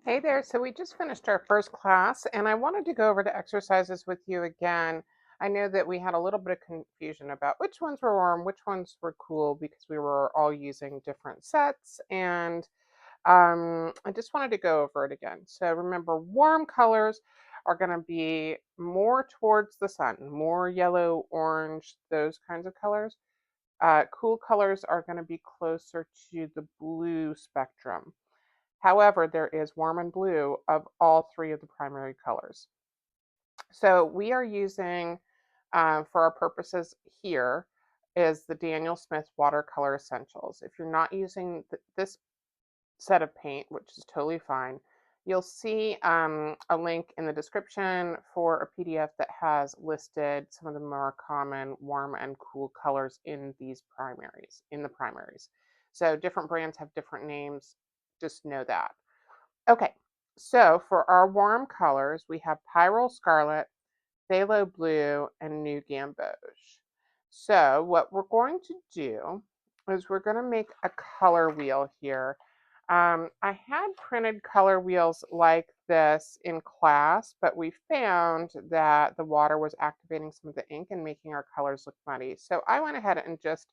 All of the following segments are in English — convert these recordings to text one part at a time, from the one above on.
Hey there, so we just finished our first class and I wanted to go over the exercises with you again. I know that we had a little bit of confusion about which ones were warm, which ones were cool because we were all using different sets and I just wanted to go over it again. So remember, warm colors are going to be more towards the sun, more yellow, orange, those kinds of colors. Cool colors are going to be closer to the blue spectrum. However, there is warm and blue of all three of the primary colors. So we are using, for our purposes here, is the Daniel Smith Watercolor Essentials. If you're not using this set of paint, which is totally fine, you'll see a link in the description for a PDF that has listed some of the more common warm and cool colors in the primaries. So different brands have different names. Just know that. Okay, so for our warm colors, we have Pyrrole Scarlet, Phthalo Blue, and New Gamboge. So what we're going to do is we're going to make a color wheel here. I had printed color wheels like this in class, but we found that the water was activating some of the ink and making our colors look muddy. So I went ahead and just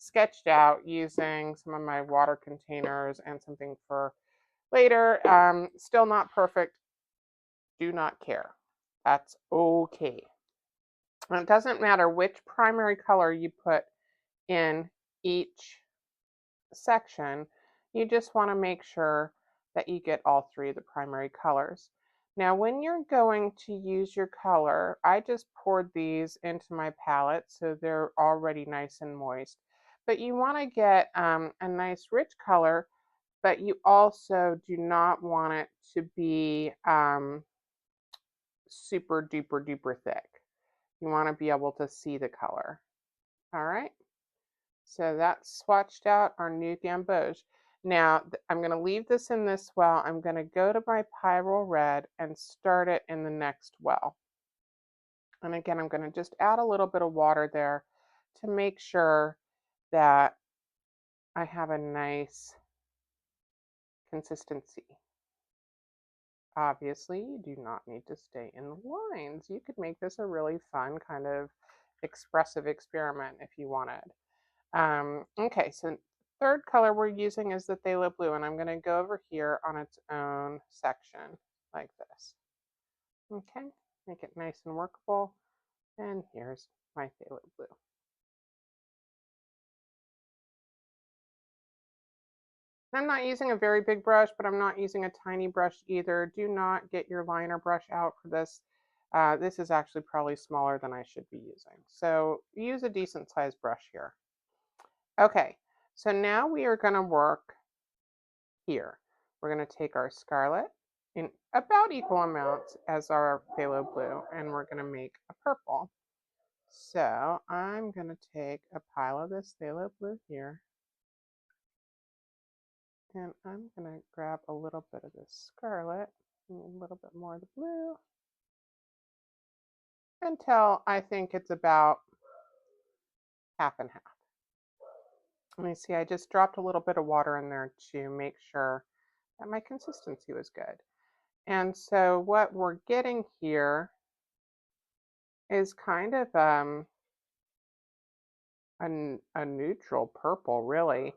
sketched out using some of my water containers and something for later. Still not perfect. Do not care. That's okay. And it doesn't matter which primary color you put in each section. You just want to make sure that you get all three of the primary colors. Now, when you're going to use your color, I just poured these into my palette so they're already nice and moist. But you want to get a nice rich color, but you also do not want it to be super duper duper thick. You want to be able to see the color. All right. So that's swatched out our new gamboge. Now I'm going to leave this in this well. I'm going to go to my Pyrrole Red and start it in the next well. And again, I'm going to just add a little bit of water there to make sure that I have a nice consistency. Obviously, you do not need to stay in the lines. You could make this a really fun kind of expressive experiment if you wanted. Okay, so third color we're using is the phthalo blue, and I'm going to go over here on its own section like this. Okay, make it nice and workable. And here's my phthalo blue. I'm not using a very big brush, but I'm not using a tiny brush either. Do not get your liner brush out for this. This is actually probably smaller than I should be using. So use a decent sized brush here. Okay, so now we are going to work here. We're going to take our scarlet in about equal amounts as our phthalo blue, and we're going to make a purple. So I'm going to take a pile of this phthalo blue here, and I'm going to grab a little bit of this scarlet, and a little bit more of the blue, until I think it's about half and half. Let me see, I just dropped a little bit of water in there to make sure that my consistency was good. And so what we're getting here is kind of a neutral purple, really.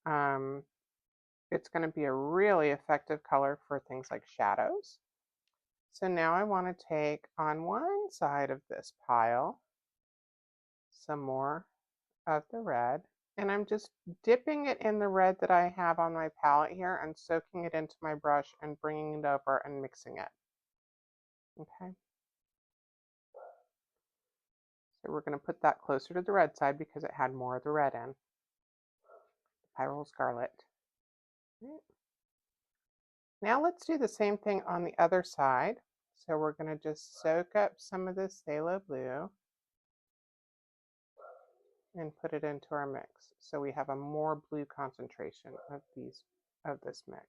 Um, it's going to be a really effective color for things like shadows. So now I want to take on one side of this pile some more of the red, and I'm just dipping it in the red that I have on my palette here and soaking it into my brush and bringing it over and mixing it. Okay. So we're going to put that closer to the red side because it had more of the red in. Pyrrole Scarlet. Right. Now let's do the same thing on the other side. So we're going to just soak up some of this phthalo blue and put it into our mix. So we have a more blue concentration of this mix.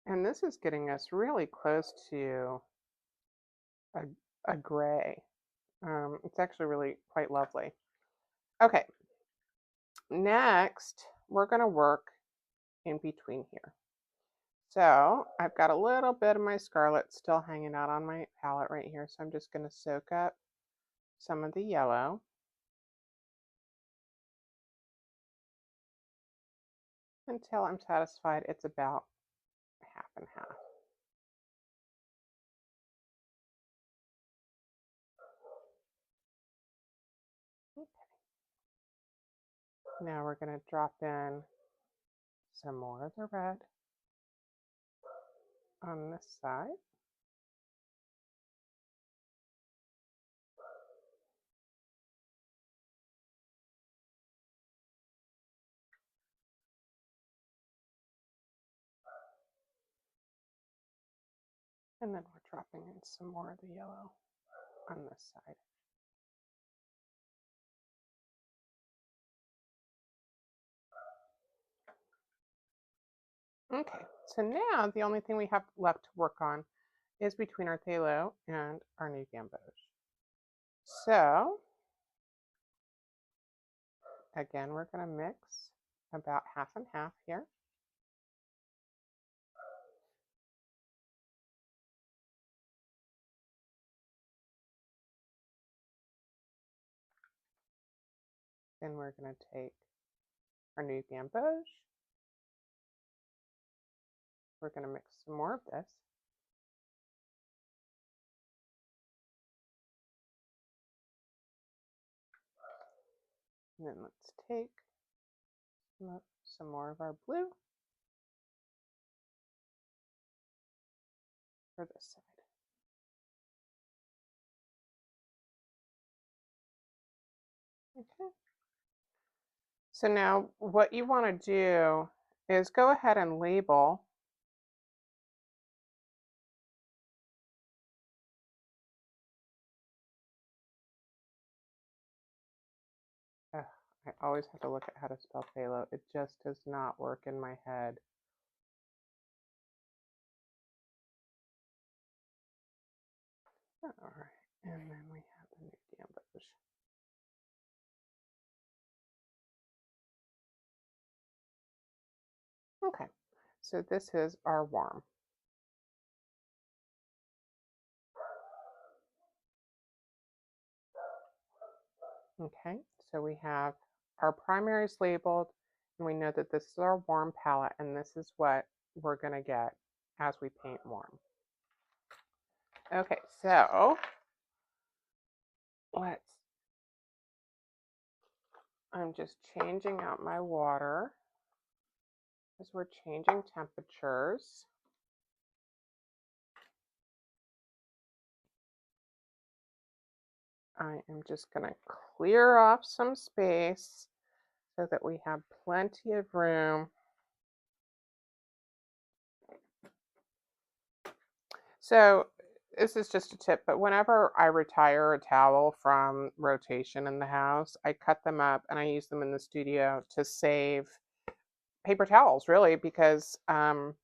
And this is getting us really close to a, a gray. It's actually really quite lovely. Okay, next we're going to work in between here. So I've got a little bit of my scarlet still hanging out on my palette right here. So I'm just going to soak up some of the yellow. Until I'm satisfied it's about half and half. Okay. Now we're going to drop in some more of the red on this side. And then we're dropping in some more of the yellow on this side. Okay, so now the only thing we have left to work on is between our phthalo and our new gamboge. So again, we're going to mix about half and half here. Then we're going to take our new gamboge. We're going to mix some more of this. And then let's take some more of our blue for this side. Okay. So now what you want to do is go ahead and label I always have to look at how to spell phthalo. It just does not work in my head. All right, and then we have the new gamboge. Okay, so this is our worm. Okay, so we have our primaries labeled, and we know that this is our warm palette, and this is what we're going to get as we paint warm. Okay, so I'm just changing out my water as we're changing temperatures. I am just going to clear off some space so that we have plenty of room. So this is just a tip, but whenever I retire a towel from rotation in the house, I cut them up and I use them in the studio to save paper towels, really, because they're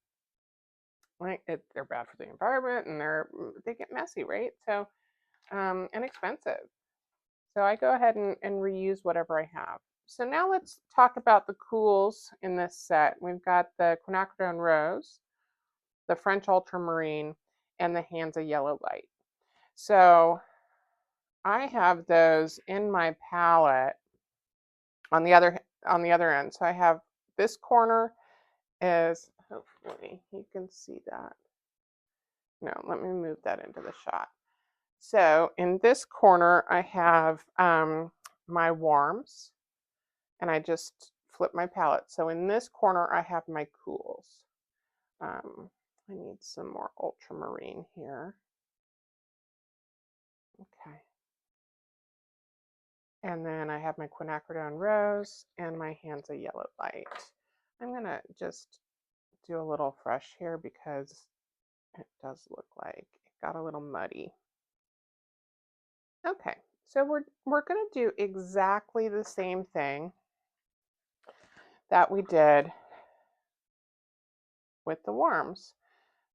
bad for the environment and they get messy, right? So and expensive. So I go ahead and reuse whatever I have. So now let's talk about the cools in this set. We've got the quinacridone rose, the French ultramarine, and the Hansa yellow light. So I have those in my palette on the other end. So I have this corner is, hopefully you can see that. No, let me move that into the shot. So in this corner I have my warms, and I just flip my palette. So in this corner I have my cools. I need some more ultramarine here. Okay. And then I have my quinacridone rose and my Hansa yellow light. I'm going to just do a little fresh here because it does look like it got a little muddy. Okay, so we're going to do exactly the same thing that we did with the worms.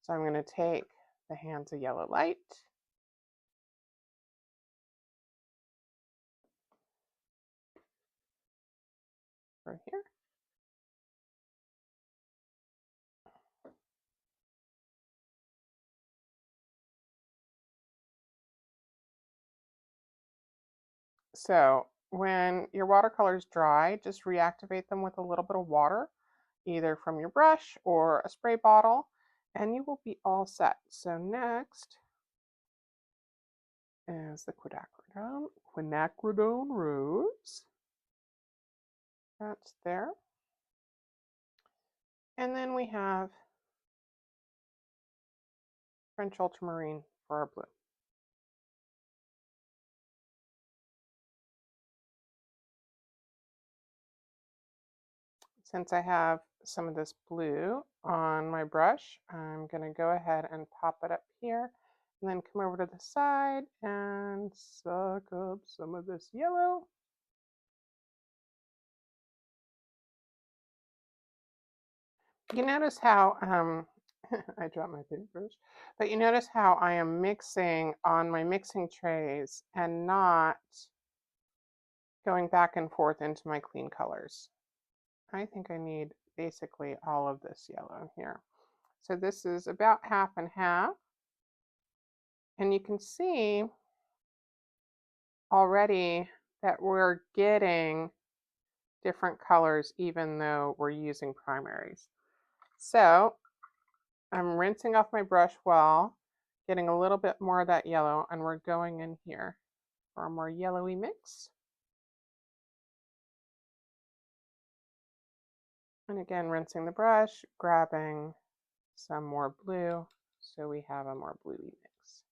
So I'm going to take the Hansa yellow light, right here, So when your watercolors dry, just reactivate them with a little bit of water, either from your brush or a spray bottle, and you will be all set. So next is the quinacridone rose. That's there. And then we have French ultramarine for our blue. Since I have some of this blue on my brush, I'm going to go ahead and pop it up here and then come over to the side and suck up some of this yellow. You notice how I dropped my paintbrush, but you notice how I am mixing on my mixing trays and not going back and forth into my clean colors. I think I need basically all of this yellow here. So this is about half and half. And you can see already that we're getting different colors even though we're using primaries. So I'm rinsing off my brush well, getting a little bit more of that yellow, and we're going in here for a more yellowy mix. And again, rinsing the brush, grabbing some more blue so we have a more bluey mix.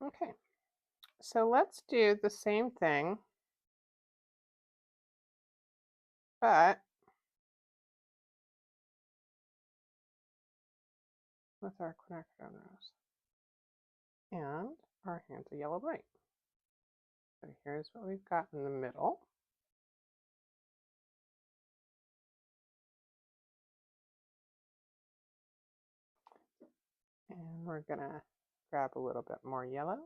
Okay, so let's do the same thing, but with our quinacridone rose and our hands of yellow bright. So here's what we've got in the middle. And we're gonna grab a little bit more yellow.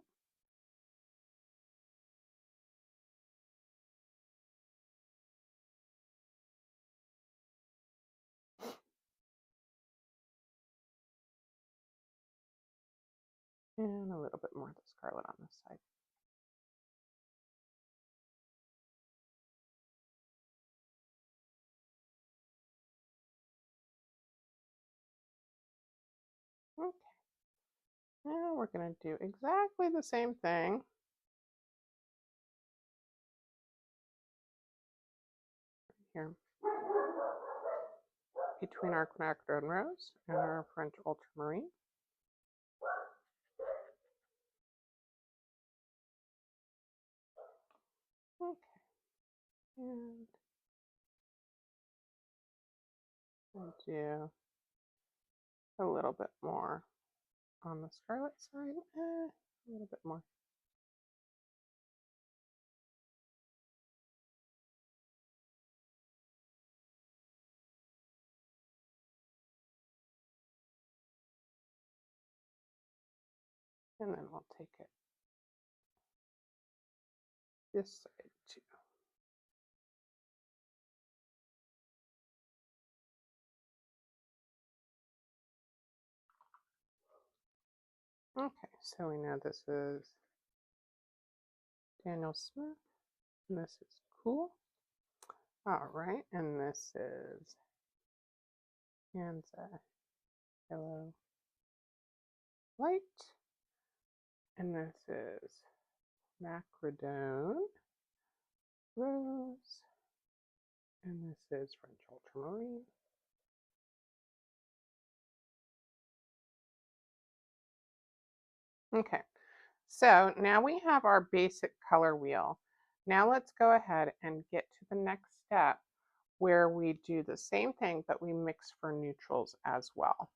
And a little bit more of the scarlet on this side. Okay, now we're gonna do exactly the same thing. Here, between our quinacridone rose and our French ultramarine. Okay, and we'll do a little bit more on the scarlet side, a little bit more. And then we'll take it this side too. Okay, so we know this is Daniel Smith, and this is Cool. All right, and this is Hansa Yellow Light, and this is Macrodone Rose, and this is French Ultramarine. Okay, so now we have our basic color wheel. Now let's go ahead and get to the next step where we do the same thing, but we mix for neutrals as well.